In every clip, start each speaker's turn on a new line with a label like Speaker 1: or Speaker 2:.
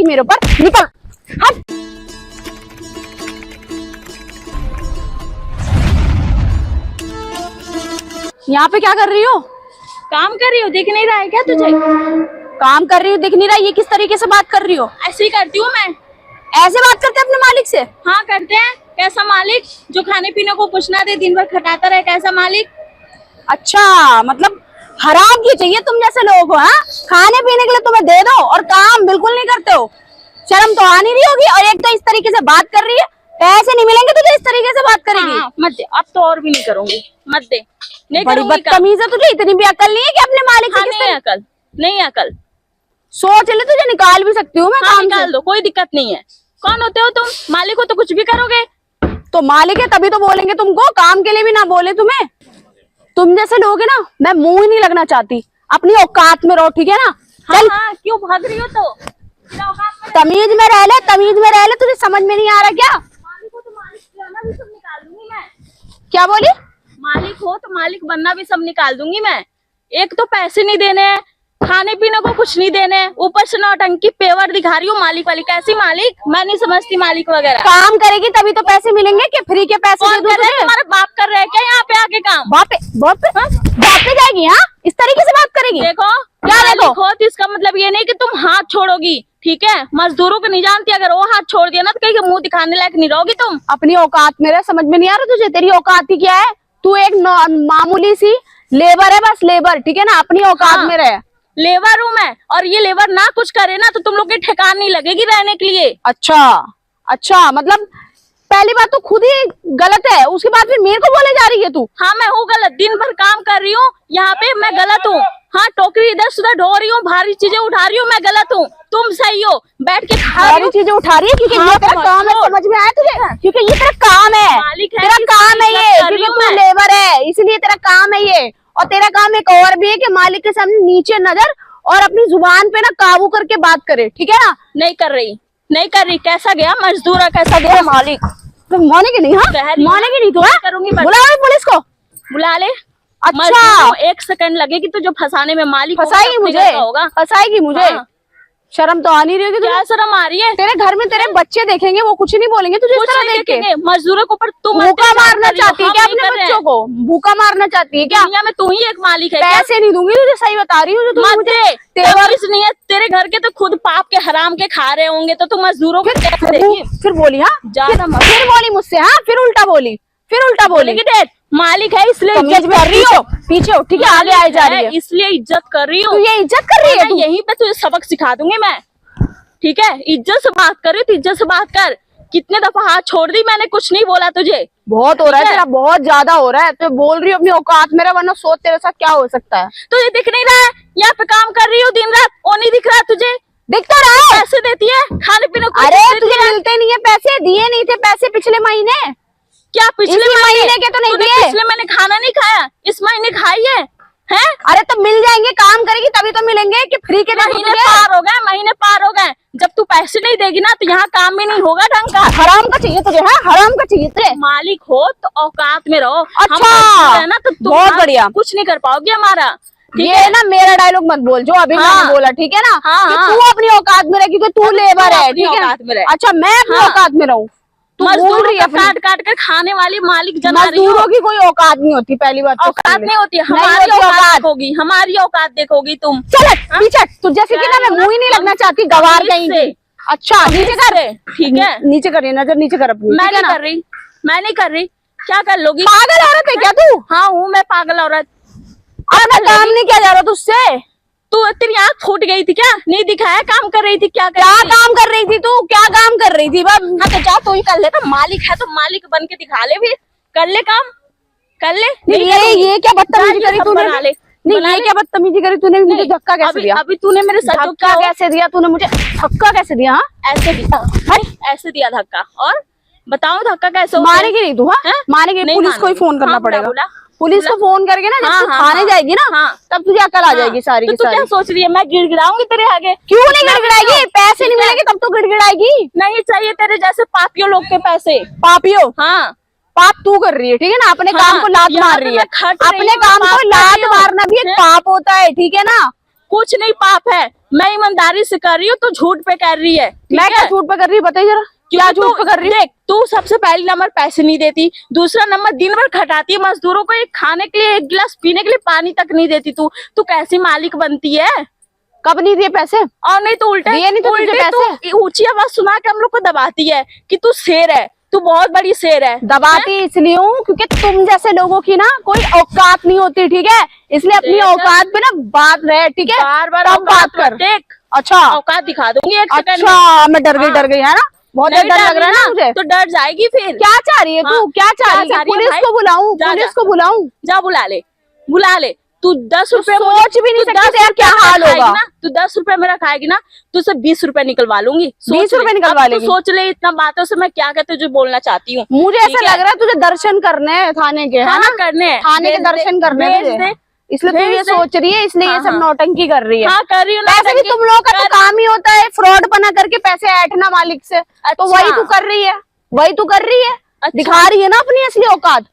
Speaker 1: मेरे ऊपर, निकल हट। यहाँ पे क्या कर रही हो?
Speaker 2: काम कर रही हूँ, दिख नहीं रहा है क्या तुझे?
Speaker 1: काम कर रही हूँ दिख नहीं रहा, ये किस तरीके से बात कर रही हो?
Speaker 2: ऐसे ही करती हूँ मैं।
Speaker 1: ऐसे बात करते अपने मालिक से?
Speaker 2: हाँ करते हैं। कैसा मालिक जो खाने पीने को कुछ ना दे, दिन भर खटाता रहे, कैसा मालिक?
Speaker 1: अच्छा, मतलब हराम की चाहिए तुम जैसे लोग हो। हाँ, खाने पीने के लिए तुम्हें दे दो और काम बिल्कुल नहीं करते हो। शर्म तो आ नहीं रही होगी। और एक तो इस तरीके से बात कर रही है, पैसे नहीं मिलेंगे तुझे इस तरीके से बात करेगी।
Speaker 2: हाँ, मत दे, अब तो और भी नहीं करूंगी, मत दे। नहीं
Speaker 1: बड़ी
Speaker 2: करूंगी।
Speaker 1: बदतमीज है, तुझे इतनी भी अकल नहीं है कि अपने मालिक से
Speaker 2: हाँ, नहीं अकल, नहीं अकल।
Speaker 1: सोच ले, तुझे निकाल भी सकती हूँ मैं
Speaker 2: हाँ,
Speaker 1: काम
Speaker 2: निकाल
Speaker 1: से।
Speaker 2: दो, कोई दिक्कत नहीं है। कौन होते हो तुम? मालिक हो तो कुछ भी करोगे।
Speaker 1: तो मालिक है तभी तो बोलेंगे तुमको, काम के लिए भी ना बोले तुम्हें। तुम जैसे लोग है ना, मैं मुंह ही नहीं लगना चाहती। अपनी औकात में रहो, ठीक है ना?
Speaker 2: हाँ,
Speaker 1: चल।
Speaker 2: हाँ, क्यों भाग रही हो? तो
Speaker 1: तमीज में रह ले, तमीज में रह ले। तुझे समझ में नहीं आ रहा क्या?
Speaker 2: मालिक हो तो मालिक बनना भी सब निकाल दूंगी मैं।
Speaker 1: क्या बोली?
Speaker 2: मालिक हो तो मालिक बनना भी सब निकाल दूंगी मैं। एक तो पैसे नहीं देने हैं, खाने पीने को कुछ नहीं देने, ऊपर से नौटंकी पेवर दिखा रही हूँ मालिक वाली। कैसी मालिक? मैं नहीं समझती मालिक वगैरह।
Speaker 1: काम करेगी तभी तो पैसे मिलेंगे कि फ्री के पैसे दे
Speaker 2: कौन
Speaker 1: दूं
Speaker 2: कर रहा है?
Speaker 1: तुझे?
Speaker 2: तुम्हारे बाप कर रहे हैं क्या यहाँ पे आके काम?
Speaker 1: बाप पे बाप पे जाएगी? हाँ, इस तरीके से बात करेगी?
Speaker 2: देखो,
Speaker 1: क्या
Speaker 2: मालिक
Speaker 1: देखो?
Speaker 2: हो तो इसका मतलब ये नहीं कि तुम हाथ छोड़ोगी, ठीक है? मजदूरों को नहीं जानती, अगर वो हाथ छोड़ दिया ना तो कहीं मुंह दिखाने लायक नहीं रहोगी तुम।
Speaker 1: अपनी औकात में रह, समझ में नहीं आ रहा तुझे? तेरी औकात ही क्या है? तू एक मामूली सी लेबर है, बस लेबर, ठीक है ना? अपनी औकात में रह।
Speaker 2: लेबर हूँ मैं, और ये लेबर ना कुछ करे ना तो तुम लोग की ठिकान नहीं लगेगी रहने के लिए।
Speaker 1: अच्छा, मतलब पहली बात तो खुद ही गलत है, उसके बाद फिर मेरे को बोले जा रही है तू।
Speaker 2: हाँ, मैं हूँ गलत, दिन भर काम कर रही हूँ यहाँ पे, मैं गलत हूँ। हाँ, टोकरी इधर से उधर ढो रही हूँ, भारी चीजें उठा रही हूँ, मैं गलत हूँ। तुम सही हो, बैठ के खा रही
Speaker 1: भारी
Speaker 2: हो।
Speaker 1: चीजें उठा रही है क्योंकि
Speaker 2: हाँ,
Speaker 1: ये तेरा काम है, समझ में आया तुझे? क्योंकि ये तेरा काम है,
Speaker 2: मालिक है,
Speaker 1: तेरा काम है ये,
Speaker 2: कर रही
Speaker 1: क्योंकि
Speaker 2: हूँ
Speaker 1: तू
Speaker 2: मैं।
Speaker 1: लेबर है इसलिए तेरा काम है ये। और तेरा काम एक और भी है कि मालिक के सामने नीचे नजर और अपनी जुबान पे ना काबू करके बात करे, ठीक है ना?
Speaker 2: नहीं कर रही। कैसा गया मजदूर, कैसा गया मालिक?
Speaker 1: तो मानेगी नहीं? हाँ, मानेगी नहीं तू?
Speaker 2: करूंगी,
Speaker 1: बुला पुलिस को,
Speaker 2: बुला ले।
Speaker 1: अच्छा,
Speaker 2: एक सेकंड लगेगी तो जो फंसाने में मालिक
Speaker 1: फंसाएगी मुझे?
Speaker 2: हाँ।
Speaker 1: शर्म तो आ नहीं रही?
Speaker 2: क्या शर्म आ रही है?
Speaker 1: तेरे घर में तेरे बच्चे देखेंगे, वो कुछ नहीं बोलेंगे तुझे?
Speaker 2: कुछ नहीं देखेंगे। मजदूरों के ऊपर तुम
Speaker 1: भूखा मारना चाहती है क्या अपने बच्चों को? भूखा मारना चाहती है क्या?
Speaker 2: दुनिया में तू ही एक मालिक है।
Speaker 1: पैसे नहीं दूंगी तुझे, सही बता रही हूँ।
Speaker 2: नहीं है तेरे घर के तो खुद पाप के हराम के खा रहे होंगे, तो तुम मजदूरों को कैसे देगी?
Speaker 1: फिर बोली? हाँ, फिर बोली मुझसे? हाँ, फिर उल्टा बोली?
Speaker 2: मालिक है इसलिए
Speaker 1: इज्जत कर रही हो। पीछे हो, ठीक है? आगे आए जा रही है
Speaker 2: इसलिए इज्जत कर रही हूँ।
Speaker 1: तू ये इज्जत कर रही है?
Speaker 2: यहीं पे तुझे सबक सिखा दूंगी मैं, ठीक है? इज्जत से बात कर रही तो इज्जत से बात कर। कितने दफा हाथ छोड़ दी मैंने, कुछ नहीं बोला तुझे?
Speaker 1: बहुत हो रहा है तेरा, बहुत ज्यादा हो रहा है। तो बोल रही हूँ अपनी औकात में रह, वरना सोच तेरे साथ क्या हो सकता है।
Speaker 2: तुझे दिख नहीं रहा है? यहाँ पे काम कर रही हूँ दिन रात, वो नहीं दिख रहा तुझे?
Speaker 1: दिखता रहा है।
Speaker 2: पैसे देती है खाने पीने को?
Speaker 1: अरे तुझे मिलते नहीं है पैसे? दिए नहीं थे पैसे पिछले महीने?
Speaker 2: क्या पिछले
Speaker 1: महीने के तो नहीं दिए?
Speaker 2: पिछले महीने खाना नहीं खाया, इस महीने खाई है?
Speaker 1: अरे तो मिल जाएंगे, काम करेगी तभी तो मिलेंगे कि फ्री के?
Speaker 2: महीने पार हो गए। जब तू पैसे नहीं देगी ना तो यहाँ काम भी नहीं होगा ढंग का।
Speaker 1: हराम का चाहिए तुझे? हाँ, हराम का चाहिए तुझे?
Speaker 2: मालिक हो तो औकात में रहो।
Speaker 1: अच्छा,
Speaker 2: है ना, तो तुम
Speaker 1: बहुत बढ़िया।
Speaker 2: कुछ नहीं कर पाओगे हमारा।
Speaker 1: ये ना मेरा डायलॉग मत बोल जो अभी मैंने बोला, ठीक है ना? तू अपनी औकात में रह, क्योंकि तू लेबर है, ठीक है? अच्छा, मैं अपनी औकात में रहूँ?
Speaker 2: मजदूरों का काट काट कर खाने वाली मालिक जना रही हो।
Speaker 1: मजदूरों की कोई औकात नहीं होती, पहली बात।
Speaker 2: औकात नहीं होती, हमारी औकात देखोगी, हमारी औकात देखोगी तुम।
Speaker 1: चल पीछे, तू जैसे कि ना मैं मुंह ही नहीं लगना चाहती, गवार कहीं से। अच्छा, नीचे कर,
Speaker 2: ठीक है?
Speaker 1: नीचे करिए, नजर नीचे कर अपनी।
Speaker 2: मैं नहीं कर रही। क्या कर लोगी?
Speaker 1: पागल औरत है क्या तू?
Speaker 2: हाँ, हूँ मैं पागल औरत।
Speaker 1: अपना काम नहीं किया जा रहा तुझसे?
Speaker 2: तू तेरी आँख फूट गई थी क्या? नहीं दिखाया काम कर रही थी? क्या
Speaker 1: काम कर रही थी तू? क्या काम कर रही थी?
Speaker 2: हाँ, तो जा तू ही कर ले। तो मालिक है तो मालिक बन के दिखा ले, भी कर ले काम, कर ले।
Speaker 1: ये क्या बदतमीजी करी तूने? नहीं, ये क्या बदतमीजी करी तूने? मुझे धक्का कैसे दिया?
Speaker 2: अभी तूने मेरे साथ
Speaker 1: धक्का कैसे दिया तूने? मुझे धक्का कैसे दिया?
Speaker 2: ऐसे दिया धक्का। और बताऊं धक्का कैसे?
Speaker 1: मारेगी नहीं तू? हाँ, मारेगी? पुलिस को ही फोन करना पड़ेगा। पुलिस को फोन करके ना, जब तू थाने जाएगी ना, तब तुझे अकल आ जाएगी सारी की सारी।
Speaker 2: क्या सोच रही है मैं गिड़गिड़ाऊंगी तेरे आगे?
Speaker 1: क्यों नहीं गिड़गिड़ाएगी? पैसे नहीं मिलेंगे तब तो गिड़गिड़ाएगी।
Speaker 2: नहीं चाहिए तेरे जैसे पापियों लोग के पैसे।
Speaker 1: पापियों?
Speaker 2: हाँ,
Speaker 1: पाप तू कर रही है, ठीक है ना? अपने काम को लात मार रही है। अपने काम को लात मारना भी एक पाप होता है, ठीक है ना?
Speaker 2: कुछ नहीं पाप है। मैं ईमानदारी से कर रही हूँ, तो झूठ पे कर रही है। ठीक
Speaker 1: मैं
Speaker 2: है?
Speaker 1: क्या झूठ पे कर रही हूँ, बताइए जरा, क्या
Speaker 2: क्योंकि
Speaker 1: झूठ पे कर रही है?
Speaker 2: देख, तू सबसे पहले नंबर पैसे नहीं देती, दूसरा नंबर दिन भर खटाती है मजदूरों को, एक खाने के लिए, एक गिलास पीने के लिए पानी तक नहीं देती। तू कैसी मालिक बनती है?
Speaker 1: कब नहीं दिए पैसे?
Speaker 2: और नहीं तो उल्टे
Speaker 1: दिए नहीं तो तुझे पैसे?
Speaker 2: तू ऊंची आवाज सुना के हम लोग को दबाती है कि तू शेर है, तू बहुत बड़ी शेर है।
Speaker 1: दबाती इसलिए हूँ क्योंकि तुम जैसे लोगों की ना कोई औकात नहीं होती, ठीक है? इसलिए अपनी
Speaker 2: देख,
Speaker 1: औकात पे ना बात रहे, ठीक है?
Speaker 2: बार बार
Speaker 1: तब बात कर।
Speaker 2: देख,
Speaker 1: अच्छा
Speaker 2: औकात दिखा दूंगी एक सेकंड में।
Speaker 1: अच्छा, मैं डर
Speaker 2: हाँ।
Speaker 1: गई है ना, बहुत
Speaker 2: नहीं
Speaker 1: डर लग
Speaker 2: डरनी
Speaker 1: रहा है ना मुझे।
Speaker 2: तो डर जाएगी फिर।
Speaker 1: क्या चाह रही है तू?
Speaker 2: हाँ,
Speaker 1: क्या चाह रही है?
Speaker 2: है
Speaker 1: पुलिस
Speaker 2: भाई?
Speaker 1: को बुलाऊं?
Speaker 2: जा,
Speaker 1: पुलिस
Speaker 2: जा।
Speaker 1: को बुलाऊं?
Speaker 2: जा बुला ले। तू 10 रुपए
Speaker 1: सोच भी नहीं सकती तेरा क्या हाल होगा।
Speaker 2: तू 10 रुपए मेरा खाएगी ना, तुझसे 20 रुपए निकलवा लूंगी।
Speaker 1: 20 रुपए निकलवा लेगी?
Speaker 2: सोच ले, इतना बातों से मैं क्या कहते जो बोलना चाहती हूँ।
Speaker 1: मुझे
Speaker 2: ठीक
Speaker 1: ऐसा
Speaker 2: है?
Speaker 1: लग रहा है तुझे दर्शन करने हैं थाने के, है
Speaker 2: हाँ
Speaker 1: ना?
Speaker 2: करने हैं।
Speaker 1: थाने के
Speaker 2: भेज दे,
Speaker 1: दर्शन करने हैं
Speaker 2: भेज
Speaker 1: तुझे।
Speaker 2: दे।
Speaker 1: इसलिए तू
Speaker 2: भेज
Speaker 1: ये
Speaker 2: दे।
Speaker 1: सोच रही है, इसलिए ये
Speaker 2: हाँ,
Speaker 1: सब
Speaker 2: हाँ।
Speaker 1: नौटंकी कर रही है।
Speaker 2: हाँ कर रही हूँ
Speaker 1: पैसे भी
Speaker 2: नौटंकी।
Speaker 1: तुम लोगों का तो
Speaker 2: कर-
Speaker 1: काम ही होता है फ्रॉड बना करके पैसे ऐंठना मालिक से, तो
Speaker 2: अच्छा।
Speaker 1: वही तू कर रही है, वही तू कर रही है।
Speaker 2: अच्छा।
Speaker 1: दिखा रही है ना अपनी असली औकात।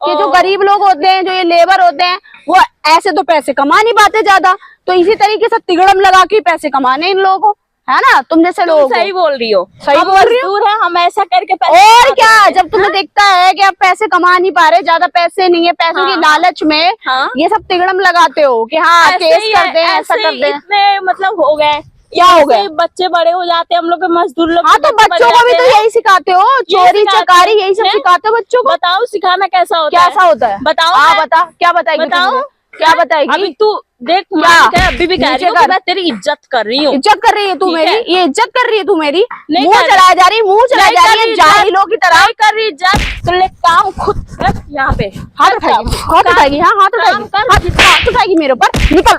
Speaker 1: ये जो
Speaker 2: ओ।
Speaker 1: गरीब लोग होते हैं, जो ये लेबर होते हैं, वो ऐसे तो पैसे कमा नहीं पाते ज्यादा, तो इसी तरीके से तिगड़म लगा के पैसे कमाने इन लोगों को, है ना? तुम जैसे लोग
Speaker 2: सही बोल रही हो।
Speaker 1: सही
Speaker 2: हम
Speaker 1: बोल रही हो।
Speaker 2: मजदूर हैं, हम ऐसा करके पैसे
Speaker 1: और
Speaker 2: कमाते
Speaker 1: क्या,
Speaker 2: हैं।
Speaker 1: जब तुम्हें दिखता है कि आप पैसे कमा नहीं पा रहे, ज्यादा पैसे नहीं है, पैसों की
Speaker 2: हाँ।
Speaker 1: लालच में
Speaker 2: हाँ।
Speaker 1: ये सब तिगड़म लगाते हो कि हाँ
Speaker 2: ऐसे
Speaker 1: केस
Speaker 2: ही
Speaker 1: कर दें,
Speaker 2: है,
Speaker 1: ऐसा
Speaker 2: ऐसे
Speaker 1: कर
Speaker 2: ही
Speaker 1: दें।
Speaker 2: इतने मतलब हो गए।
Speaker 1: क्या हो
Speaker 2: ऐसे
Speaker 1: गए?
Speaker 2: ही बच्चे बड़े हो जाते हैं, हम लोग के मजदूर लोग
Speaker 1: हाँ
Speaker 2: के
Speaker 1: तो
Speaker 2: बच्चे बन
Speaker 1: बच्चों को भी
Speaker 2: जाते
Speaker 1: तो
Speaker 2: हैं।
Speaker 1: यही सिखाते हो, चोरी
Speaker 2: सिखाते
Speaker 1: चकारी
Speaker 2: हैं।
Speaker 1: यही सब
Speaker 2: हैं?
Speaker 1: सिखाते हो बच्चों को।
Speaker 2: बताओ सिखाना कैसा होता है?
Speaker 1: कैसा होता है?
Speaker 2: बताओ
Speaker 1: हाँ
Speaker 2: मैं।
Speaker 1: बता, क्या बताएगी तू
Speaker 2: बताओ।
Speaker 1: मुझे? क्या बताएगी?
Speaker 2: अभी तू देख,
Speaker 1: क्या?
Speaker 2: मालिक है, अभी भी कह रही
Speaker 1: नीचे
Speaker 2: हूँ कि
Speaker 1: कर।
Speaker 2: मैं तेरी इज्जत कर रही हूँ।
Speaker 1: इज्जत कर रही है तू
Speaker 2: ठीक
Speaker 1: मेरी?
Speaker 2: है।
Speaker 1: ये इज्जत कर रही है तू मेरी?
Speaker 2: नहीं
Speaker 1: मुंह
Speaker 2: कर
Speaker 1: चढ़ाया जा रही, मुंह चढ़ाया
Speaker 2: नहीं
Speaker 1: जा
Speaker 2: कर
Speaker 1: रही है
Speaker 2: रही
Speaker 1: जाहिलों की तरह।
Speaker 2: नहीं कर रही इज्जत, तो ले काम खुद कर यहाँ पे।
Speaker 1: हाथ उठाएगी, हाथ उठाएगी, हाँ हाथ
Speaker 2: काम
Speaker 1: उठाएगी,
Speaker 2: कर।
Speaker 1: हाथ उठाएगी मेरे ऊपर। निकल,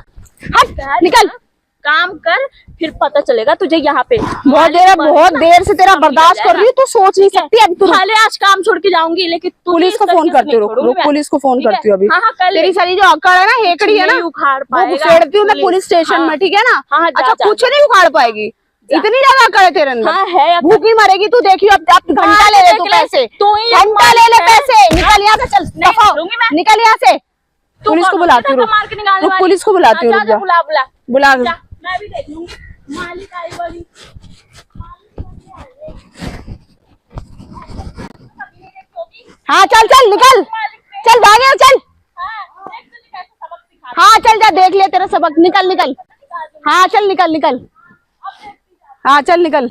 Speaker 1: हट निकल।
Speaker 2: काम कर, फिर पता चलेगा तुझे यहाँ पे।
Speaker 1: बहुत देर से तेरा बर्दाश्त कर रही हूँ, तू सोच नहीं सकती अब तू।
Speaker 2: खाली आज काम छोड़ के जाऊंगी, लेकिन तुझे
Speaker 1: पुलिस
Speaker 2: इस
Speaker 1: को फोन
Speaker 2: तरीके से
Speaker 1: करती
Speaker 2: नहीं
Speaker 1: हूँ,
Speaker 2: छोड़ूंगी
Speaker 1: रुक
Speaker 2: मैं।
Speaker 1: पुलिस को फोन
Speaker 2: ठीक है?
Speaker 1: करती हूँ अभी।
Speaker 2: हाँ कर ले।
Speaker 1: तेरी सारी जो अकड़ है ना, हेकड़ी है ना,
Speaker 2: नहीं उखाड़
Speaker 1: वो
Speaker 2: पाएगा
Speaker 1: फेरती हूँ मैं पुलिस स्टेशन
Speaker 2: हाँ।
Speaker 1: में, ठीक है ना?
Speaker 2: हाँ, जा,
Speaker 1: अच्छा
Speaker 2: जा,
Speaker 1: कुछ
Speaker 2: जा।
Speaker 1: नहीं उखाड़ पाएगी, इतनी ज्यादा अकड़ है तेरे अंदर।
Speaker 2: हाँ है अकड़।
Speaker 1: भूखी मरेगी तू, देखियो अब घंटा
Speaker 2: हाँ,
Speaker 1: ले ले
Speaker 2: देख
Speaker 1: तू
Speaker 2: ले।
Speaker 1: पैसे,
Speaker 2: तू ही
Speaker 1: घंटा ले ले
Speaker 2: मालिक है।
Speaker 1: पैसे। निकल यहाँ से, चल
Speaker 2: नहीं
Speaker 1: दफा हो।
Speaker 2: लूंगी मैं।
Speaker 1: निकल यहाँ से।
Speaker 2: तू
Speaker 1: पुलिस को
Speaker 2: कौन
Speaker 1: बुलाती हूँ,
Speaker 2: होती है धक्का मार के निकालने
Speaker 1: रुक
Speaker 2: वाली?
Speaker 1: पुलिस को बुलाती हूँ,
Speaker 2: हाँ,
Speaker 1: रुक
Speaker 2: जा,
Speaker 1: जा,
Speaker 2: बुला बुला
Speaker 1: बुला।
Speaker 2: जा, मैं भी देख लूंगी। मालिक आई बड़ी।
Speaker 1: हाँ चल चल निकल, चल भागे चल। हाँ चल जा, देख ले तेरा सबक, निकल निकल। हाँ चल निकल निकल, हाँ चल निकल।